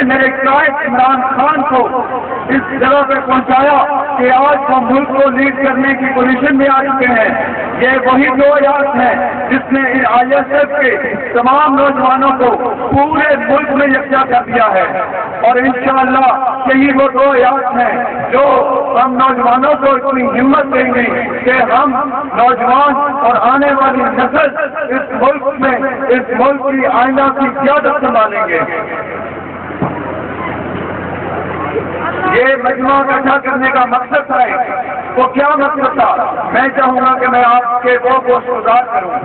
میرے قائد عمران خان کو اس جگہ پہ پہنچایا کہ آج وہ ملک کو لیڈ کرنے کی پوزیشن میں آ چکے ہیں. یہ وہی 2 آیات ہیں جس نے آئی ایس ایف کے تمام نوجوانوں کو پورے ملک میں یکجا کر دیا ہے. اور انشاءاللہ یہی وہ 2 آیات ہیں جو ہم نوجوانوں کو اتنی ہمت دیں گے کہ ہم نوجوان اور آنے والی نسل اس ملک میں اس ملک کی آئندہ کی قیادت سنبھالیں گے. یہ مجمع اکٹھا کرنے کا مقصد ہے. وہ کیا مقصد تھا؟ میں چاہوں گا کہ میں آپ کے وہ گوشت گزار کروں.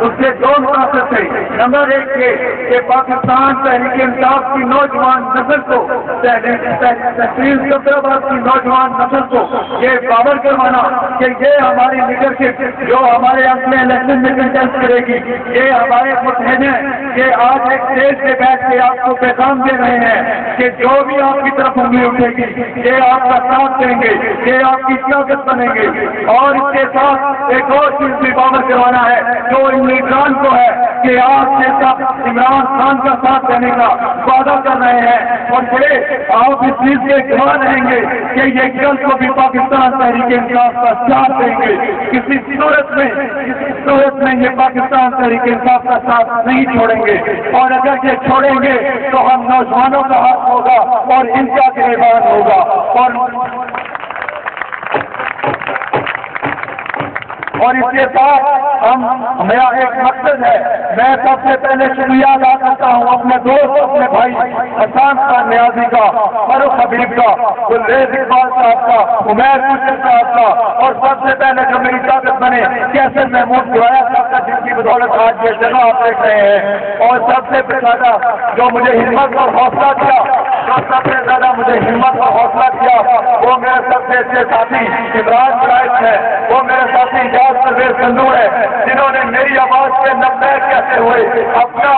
اس سے 2 مقاصد تھے. نمبر 1 یہ کہ پاکستان تحریک انصاف کی نوجوان نسل کو تحصیل صدرآباد کی نوجوان نسل کو یہ باور کروانا کہ یہ ہماری لیڈرشپ جو ہمارے اپنے الیکشن میں کنٹیسٹ کرے گی، یہ ہمارے متحد ہیں. یہ آج ایک اسٹیج پہ بیٹھ کے آپ کو پیغام دے رہے ہیں کہ جو بھی آپ کی طرف انگلی اٹھے گی یہ آپ کا ساتھ دیں گے، یہ آپ کی طاقت بنیں گے. اور اس کے ساتھ ایک اور چیز بھی باور کروانا ہے جو لیڈران کو ہے کہ آپ جیسا عمران خان کا ساتھ دینے کا وعدہ کر رہے ہیں. اور یہ آپ اس چیز کے گواہ رہیں گے کہ یہ کل کو بھی پاکستان تحریک انصاف کا ساتھ دیں گے. کسی صورت میں یہ پاکستان تحریک انصاف کا ساتھ نہیں چھوڑیں گے. اور اگر یہ چھوڑیں گے تو ہم نوجوانوں کا حق ہوگا اور ان کا گریبان ہوگا. اور اس کے ساتھ میرا ایک مقصد ہے. میں سب سے پہلے شکریہ ادا کرتا ہوں اپنے دوست اپنے بھائی حسان خان نیازی کا، فاروق حبیب کا، گلریز اقبال صاحب کا، عمیر خورشید صاحب کا، اور سب سے پہلے جو میری طاقت بنے کیسر محمود گوایا صاحب کا، جن کی بدولت آج یہ جگہ آپ دیکھ رہے ہیں. اور سب سے زیادہ جو مجھے ہمت اور حوصلہ دیا، سب سے زیادہ مجھے ہمت اور حوصلہ دیا وہ میرے سب سے اچھے ساتھی عمران قائد ہے. وہ میرے ساتھی پرویز سندور ہے جنہوں نے میری آواز سے لبیک کہتے ہوئے اپنا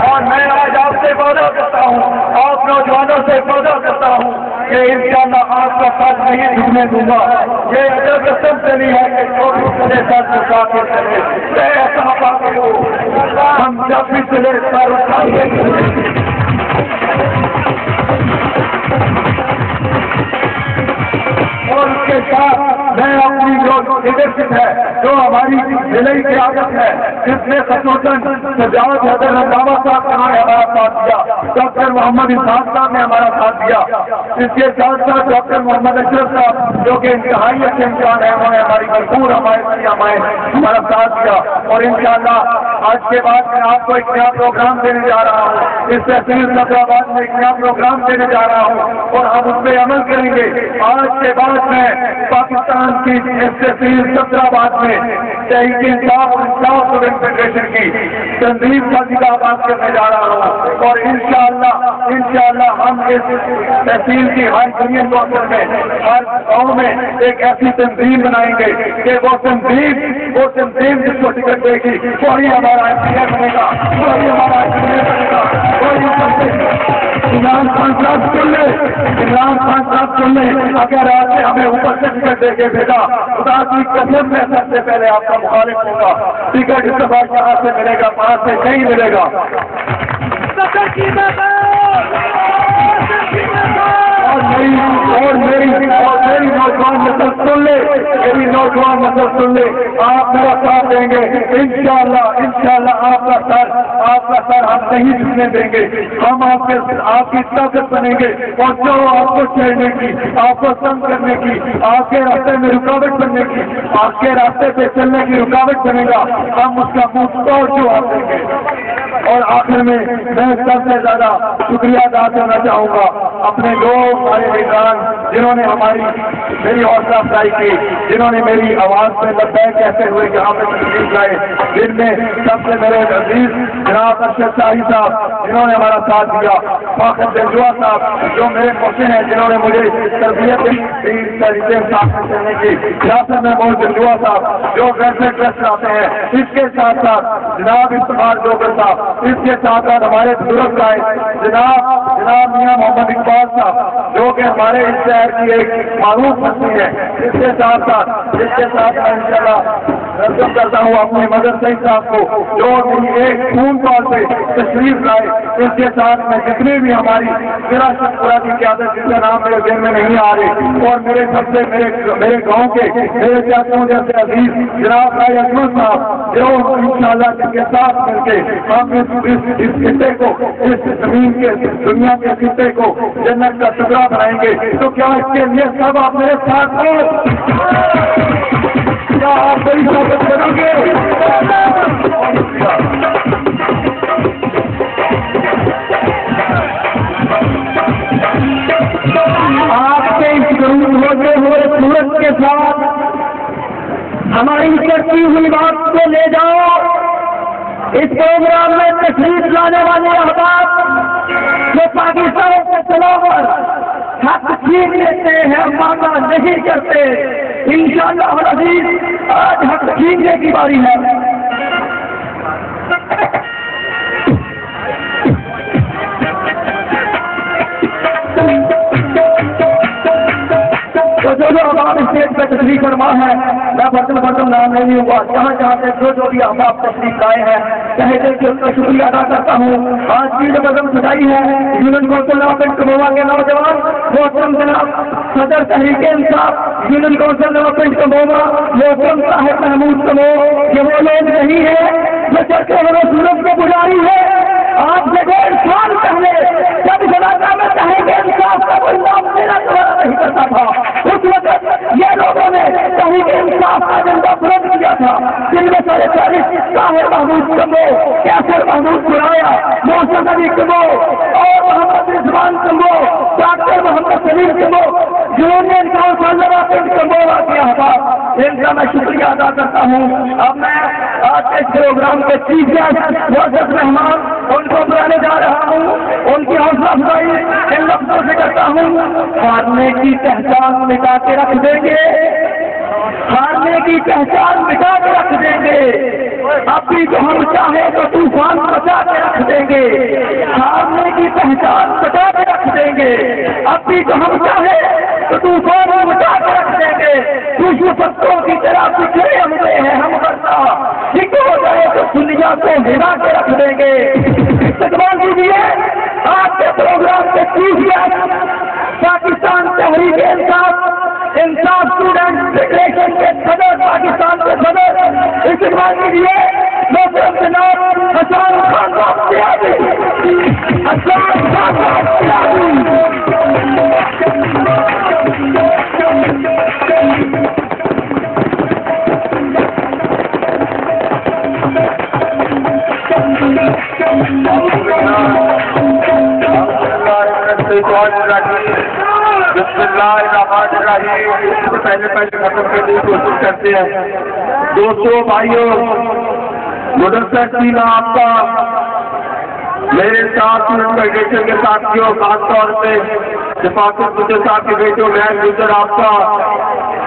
اور میں آج آپ سے وعدہ کرتا ہوں، آپ نوجوانوں سے وعدہ کرتا ہوں کہ انشاءاللہ آپ کا ساتھ نہیں جھکنے دوں گا. یہ اگر قسم سے نہیں ہے کہ چھوٹے ساتھ میں ساتھ میں ایسا پاتے ہو ہم جب بھی چلے سر اور اس کے ساتھ میں اپنی جو لیڈرشپ ہے، جو ہماری ضلعی قیادت ہے، جس نے خصوصاً سجاد حیدر رضاوی صاحب نے ہمارا ساتھ دیا، ڈاکٹر محمد اسحاق صاحب نے ہمارا ساتھ دیا. اس کے ساتھ ساتھ ڈاکٹر محمد اشرف صاحب جو کہ انتہائی اچھے انسان ہیں، انہوں نے ہماری بھرپور ہمارا ساتھ دیا. اور انشاءاللہ آج کے بعد میں آپ کو ایک نیا پروگرام دینے جا رہا ہوں. اس تحصیل صدرآباد میں ایک نیا پروگرام دینے جا رہا ہوں اور ہم اس پہ عمل کریں گے. آج کے بعد میں پاکستان کی اس تحصیل صدرآباد میں تحریک انصاف اسٹوڈنٹ فیڈریشن کی تنظیم سازی کا آغاز کرنے جا رہا ہوں. اور انشاءاللہ ہم اس تحصیل کی ہر یونین کونسل میں ہر گاؤں میں ایک ایسی تنظیم بنائیں گے کہ وہ تنظیم جس کو ٹکٹ دے گی وہی ہمارا انجینئر بنے گا، وہی ہمارا انجینئر بنے گا. عمران خان صاحب سن لیں اگر آپ نے ہمیں اوپر سے ٹکٹ دے کے بھیجا، خدا کی قسم میں سب سے پہلے آپ کا مخالف ہوگا. ٹکٹ اس بار کہاں سے ملے گا؟ وہاں سے نہیں ملے گا. اور میری نوجوان نسل سن لے، میری نوجوان نسل سن لے، آپ میرا ساتھ دیں گے انشاءاللہ آپ کا سر ہم نہیں جھکنے دیں گے. ہم آپ کی طاقت بنیں گے اور جو آپ کو چھیڑنے کی، آپ کو تنگ کرنے کی، آپ کے راستے میں رکاوٹ بننے کی، آپ کے راستے پہ چلنے کی رکاوٹ بنے گا، ہم اس کا منہ توڑ جواب دیں گے. اور آخر میں سب سے زیادہ شکریہ ادا کرنا چاہوں گا اپنے دو سارے لیڈران جنہوں نے میری حوصلہ افزائی کی، جنہوں نے میری آواز میں لبیک کہتے ہوئے یہاں پہ تشریف لائے، جن میں سب سے میرے عزیز جناب ارشد شاہی صاحب جنہوں نے ہمارا ساتھ دیا، فاخر جنجوا صاحب جو میرے محسن ہیں جنہوں نے مجھے تربیت کرنے کی، یاسر محمود جنجوا صاحب جو ویلفیئر ٹرسٹ چلاتے ہیں، اس کے ساتھ ساتھ جناب افتخار جوگر صاحب اس کے ساتھ ساتھ ہمارے بزرگ آئے جناب میاں محمد اقبال صاحب جو کہ ہمارے اس شہر کی ایک معروف ہستی ہے، اس کے ساتھ میں انشاءاللہ رسم کرتا ہوں اپنے مدر سعید صاحب کو جو ایک فون کال پہ تشریف لائے. اس کے ساتھ میں جتنے بھی ہماری میرا شکرا کی قیادت جس کا نام میرے دل میں نہیں آ رہے اور میرے سب سے میرے گاؤں کے میرے چاچوں جیسے عزیز جناب بھائی اجمل صاحب جو انشاءاللہ جن کے ساتھ مل کے ہم اس خطے کو اس زمین کے دنیا کے خطے کو جنت کا ٹکڑا بنائیں گے. تو کیا اس کے لیے سب آپ میرے ساتھ ہو؟ کیا آپ بڑی ثابت کریں گے؟ آپ کے اس ضرور ہوتے ہوئے سورج کے ساتھ ہماری کرتی ہوئی بات کو لے جاؤ. اس پروگرام میں تشریف لانے والے احباب جو پاکستان کے خلاف حق چھین لیتے ہیں مانا نہیں کرتے، انشاءاللہ العزیز آج حق چھیننے کی باری ہے. تو جو احباب اسٹیج پہ تشریف فرما ہے، میں برتن نام نہیں ہوں گا، جہاں سے جو بھی احباب تشریف لائے ہیں چاہے دل سے اس کا شکریہ ادا کرتا ہوں. آج کی جو قدم سجائی ہے یونین کونسل نوابند کمووا کے نوجوان محترم جناب صدر تحریک انصاف یونین کونسل نوابند کمووا محترم صاحب محمود کمو، یہ وہ لوگ نہیں ہے جو چرچے میں سورج کو گزاری ہے. آپ سے 1.5 سال پہلے جب اس علاقہ میں تحریک انصاف کا کوئی نام میرا دوبارہ نہیں کرتا تھا، اس وقت یہ لوگوں نے تحریک انصاف کا ایجنڈا بلند کیا تھا، جن میں سے 40 طاہر محمود کمو، کیسر محمود سرایا، محسن علی کمو اور محمد رضوان کمو، ڈاکٹر محمد سلیم کمو، یونین کونسل نوابند کمووا کے احباب، ان کا میں شکریہ ادا کرتا ہوں. اب میں آج کے اس پروگرام کے چیف گیسٹ معزز مہمان ان کو بلانے جا رہا ہوں. ان کی حوصلہ افزائی ان لفظوں سے کرتا ہوں. ہارنے کی پہچان مٹا کے رکھ دیں گے، ہارنے کی پہچان مٹا کے رکھ دیں گے. اب بھی جو ہم چاہیں تو طوفان بچا کے رکھ دیں گے، ہارنے کی پہچان بچا کے رکھ دیں گے. اب بھی جو ہم چاہیں تو طوفان بچا کے رکھ دیں گے. خوشبو پتوں کی طرح بکھرے ہوئے ہیں ہم برسا، ٹھیک ہو جائے تو دنیا کو ہلا کے رکھ دیں گے. استقبال کیجیے آج کے پروگرام کے chief guest Pakistan Tehreek Insaf student federation کے صدر، پاکستان کے صدر. استقبال کیجیے محترم جناب حسان خان بختیاری. حسان خان بختیاری بسم اللہ الرحمن الرحیم. پہلے ختم کرنے کی کوشش کرتے ہیں. دوستوں بھائیوں، مدثر ٹیم آپ کا، میرے ساتھ فیڈریشن کے ساتھیوں، خاص طور پہ شفاقت گجر صاحب کے بیٹوں محل گجر آپ کا،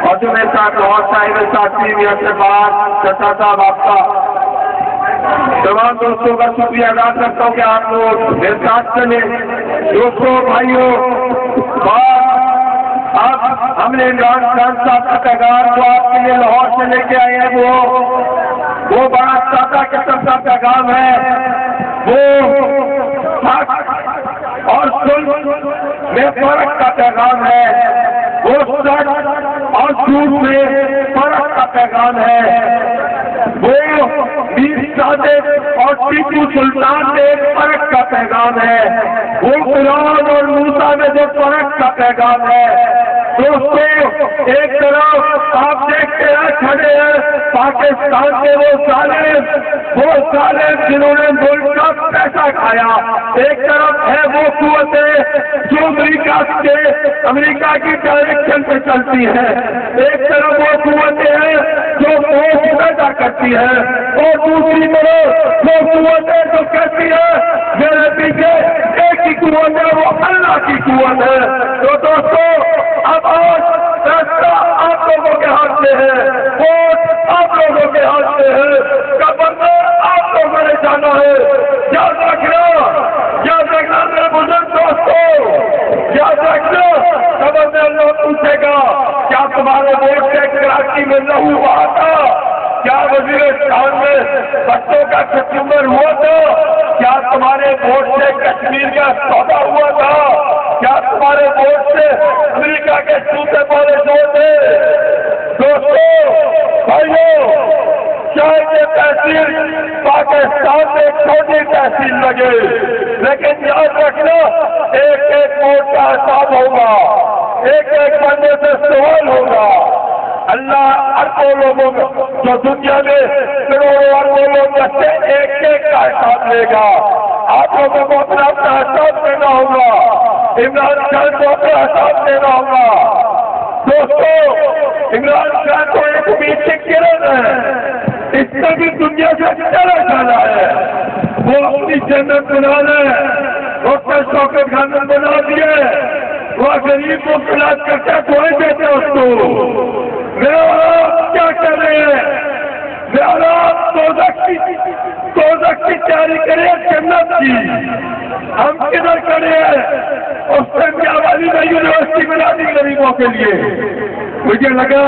اور جو میرے ساتھ بہت سارے ساتھی میاں سے بات چچا صاحب آپ کا، تمام دوستوں کا شکریہ ادا کرتا ہوں کہ آپ لوگ میرے ساتھ چلے. دوستوں بھائیوں، اب ہم نے عمران خان صاحب کا پیغام جو آپ کے لیے لاہور سے لے کے آئے ہیں وہ بڑا سادہ قسم کا پیغام ہے. وہ حق اور سلم میں فرق کا پیغام ہے، وہ سچ اور جھوٹ میں فرق کا پیغام ہے. وہ میر صادق اور ٹیپو سلطان میں ایک فرق کا پیغام ہے، وہ قرآن اور موسیٰ میں جو فرق کا پیغام ہے. دوستوں، ایک طرف آپ دیکھتے ہیں کھڑے ہیں پاکستان کے وہ ظالم جنہوں نے ملک کا پیسہ کھایا. ایک طرف ہے وہ قوتیں جو امریکہ کی ڈائریکشن پہ چلتی ہیں. ایک طرف وہ قوتیں ہیں جو فوج پیدا کرتی ہیں، اور دوسری طرف وہ قوتیں جو کہتی ہیں میرے پیچھے ایک ہی قوت ہے، وہ اللہ کی قوت ہے. تو دوستوں، اب فیصلہ آپ لوگوں کے ہاتھ میں ہے، ووٹ آپ لوگوں کے ہاتھ میں ہے، گورنر آپ لوگوں نے جانا ہے. لہو ہوا تھا؟ کیا وزیرستان میں بچوں کا کچمبر ہوا تھا؟ کیا تمہارے ووٹ سے کشمیر کا سودا ہوا تھا؟ کیا تمہارے ووٹ سے امریکہ کے جوتے پالش ہوتے؟ دوستو بھائیو، شاید یہ تحصیل پاکستان میں چھوٹی تحصیل لگے، لیکن یاد رکھنا ایک ایک ووٹ کا حساب ہوگا، ایک ایک بندے سے سوال ہوگا۔ اللہ اربوں لوگوں کو جو دنیا میں کروڑوں اربوں لوگ سے ایک ایک کا حساب لے گا۔ آپ لوگوں کو اپنا اپنا حساب دینا ہوگا، عمران خان کو اپنا حساب دینا ہوگا۔ دوستو عمران خان کو ایک امید کی کرن ہے، اس سے بھی دنیا سے چلا جانا ہے، وہ اپنی جنت بنا لے، وہ اپنا شوکت خانہ بنا دیے، وہ غریب کو خلاف کرتے کوئی دیتے اس کو۔ میرا آپ کیا کر رہے ہیں؟ میرا آپ دوزخ کی تیاری کرے جنت کی، ہم کدھر کھڑے ہیں؟ اس سے میاوالی میں یونیورسٹی بنا دی غریبوں کے لیے۔ مجھے لگا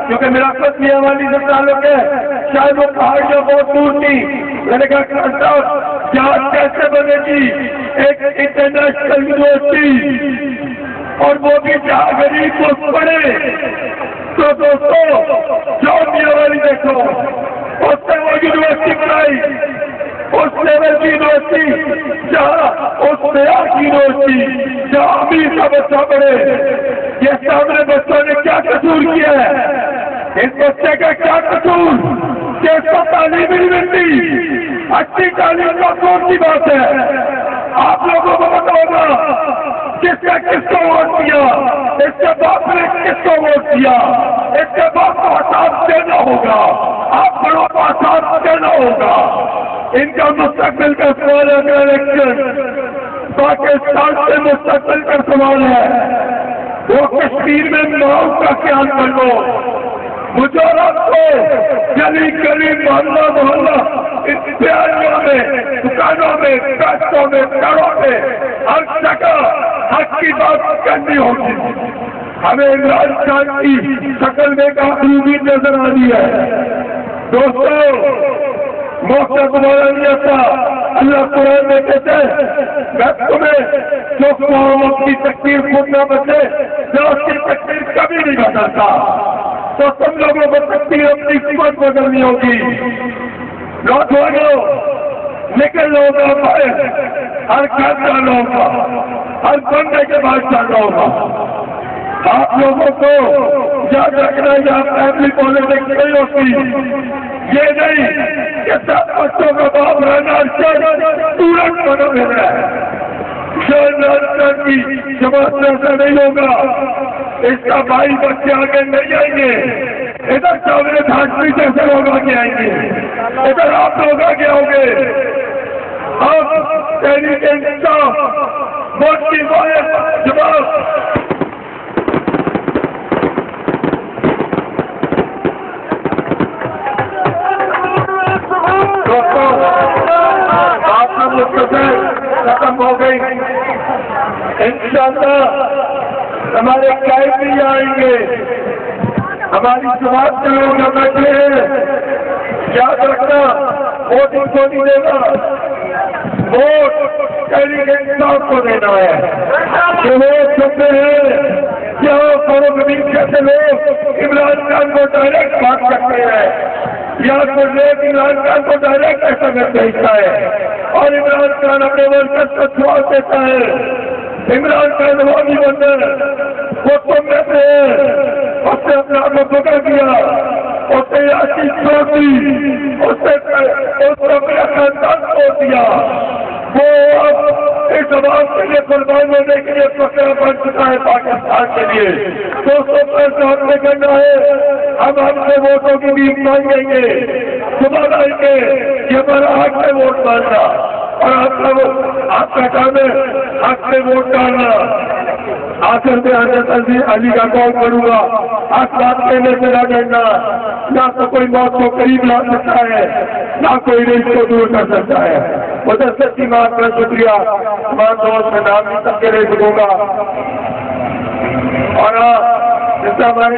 کیونکہ میرا خود میاوالی سے تعلق ہے، شاید وہ پہاڑیاں بہت دور تھی، میں نے کہا جہاز کیسے بنے گی ایک انٹرنیشنل یونیورسٹی، اور وہ بھی جہاں غریب کو پڑھے۔ تو دوستو جو میاوالی دیکھو، اس نے وہ یونیورسٹی بنائی، اس لیول کی یونیورسٹی جہاں اس معیار کی یونیورسٹی جہاں امیر کا بچہ پڑھے۔ یہ سامنے بچوں نے کیا قصور کیا ہے؟ اس بچے کا کیا قصور کہ اس کو تعلیم نہیں ملتی؟ اچھی تعلیم کا کون سی بات ہے؟ آپ لوگوں کو پتا ہوگا کس نے کس کو ووٹ دیا، اس کے باپ نے کس کو ووٹ دیا، اس کے باپ کو حساب دینا ہوگا، آپ بڑوں کو حساب دینا ہوگا۔ ان کا مستقبل کا سوال ہے، میرا الیکشن پاکستان سے مستقبل کا سوال ہے۔ وہ کشمیر میں ماؤں کا خیال کر لو، مجرد کو گلی گلی محلہ محلہ انتہائیوں میں دکانوں میں پیسوں میں گھروں میں ہر جگہ حق کی بات کرنی ہوگی۔ ہمیں عمران خان کی شکل میں کافی امید نظر آ رہی ہے۔ دوستو موقع تمہارا نہیں تھا، اللہ قرآن میں کہتے ہیں میں تمہیں جو قوم اپنی تکبیر خود نہ بچے میں اس کی تکبیر کبھی نہیں بدلتا، تو تم لوگوں کو تکبیر اپنی قیمت بدلنی ہوگی۔ نوجوانوں نکلنا ہوگا باہر، ہر گھر جانا ہوگا، ہر بندے کے بعد جانا ہوگا۔ آپ لوگوں کو یاد رکھنا یا فیملی پالیٹکس نہیں ہوتی، یہ نہیں کہ سب بچوں کا باپ رہنا تورنت بنا دینا ہے۔ شاید کی جماعت سے ایسا نہیں ہوگا، اس کا بھائی بچے آگے نہیں آئیں گے، ادھر چاولے بھاجپی جیسے لوگ آگے آئیں گے، ادھر آپ لوگ آگے آؤ گے۔ آپ تحریک انصاف ووٹ کی واحد جماعت آپ ختم ہو گئی، انشاءاللہ ہمارے قائد بھی آئیں گے، ہماری جماعت کے لوگ بیٹھے ہیں۔ یاد رکھنا ووٹ ان کو نہیں دینا، ووٹ تحریک انصاف کو دینا ہے۔ جو ووٹ سنتے ہیں کیا فاروق امین جیسے لوگ عمران خان کو ڈائریکٹ بات کرتے ہیں، یا پھر لوگ عمران خان کو ڈائریکٹ ایسا بھیجتا ہے اور عمران خان اپنے ورکرز کو چھوڑ دیتا ہے۔ عمران خان وہ بھی بندہ وہ تم میں سے اس نے اپنے آپ کو پکڑ دیا، اس نے یاسی چھوڑ دی، اس نے اپنے خاندان چھوڑ دیا، وہ اب اس عوام کے لیے قربان ہونے کے لیے پکڑا بن چکا ہے پاکستان کے لیے۔ 200 ساتھ میں کرنا ہے، اب ہم سے ووٹوں کی بھی مانگیں گے، صبح آئیں گے، یہ ہمارا حق ہے ووٹ مانگنا، اور آپ کا کام ہے حق سے ووٹ ڈالنا۔ آخر میں حضرت علی کا کال کروں گا، حق بات کہنے سے نہ ڈرنا، نہ تو کوئی موت کو قریب لا سکتا ہے، نہ کوئی رشت کو دور کر سکتا ہے۔ مدثر کی بات کا شکریہ، تمام دوست میں نام بھی سب کے لے سکوں گا، اور جیسا ہمارے